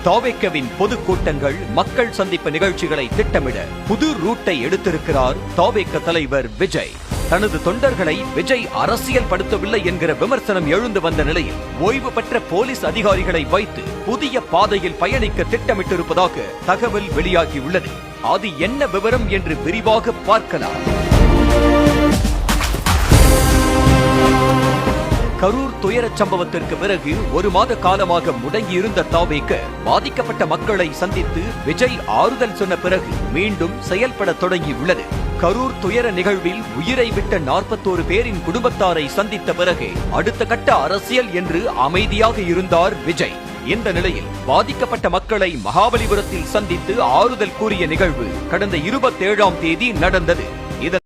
தாவேக்கவின் பொதுக்கூட்டங்கள், மக்கள் சந்திப்பு நிகழ்ச்சிகளை திட்டமிட புது ரூட்டை எடுத்திருக்கிறார் தாவேக்க தலைவர் விஜய். தனது தொண்டர்களை விஜய் அரசியல் படுத்தவில்லை என்கிற விமர்சனம் எழுந்து வந்த நிலையில் ஓய்வு பெற்ற போலீஸ் அதிகாரிகளை வைத்து புதிய பாதையில் பயணிக்க திட்டமிட்டிருப்பதாக தகவல் வெளியாகியுள்ளது. அது என்ன விவரம் என்று விரிவாக பார்க்கலாம். கரூர் துயரச் சம்பவத்திற்கு பிறகு ஒரு மாத காலமாக முடங்கியிருந்த தாவேக்க பாதிக்கப்பட்ட மக்களை சந்தித்து விஜய் ஆறுதல் சொன்ன பிறகு மீண்டும் செயல்பட தொடங்கியுள்ளது. கரூர் துயர நிகழ்வில் உயிரை விட்ட 41 பேரின் குடும்பத்தாரை சந்தித்த பிறகு அடுத்த கட்ட அரசியல் என்று அமைதியாக இருந்தார் விஜய். இந்த நிலையில் பாதிக்கப்பட்ட மக்களை மகாபலிபுரத்தில் சந்தித்து ஆறுதல் கூறிய நிகழ்வு கடந்த 27ஆம் தேதி நடந்தது.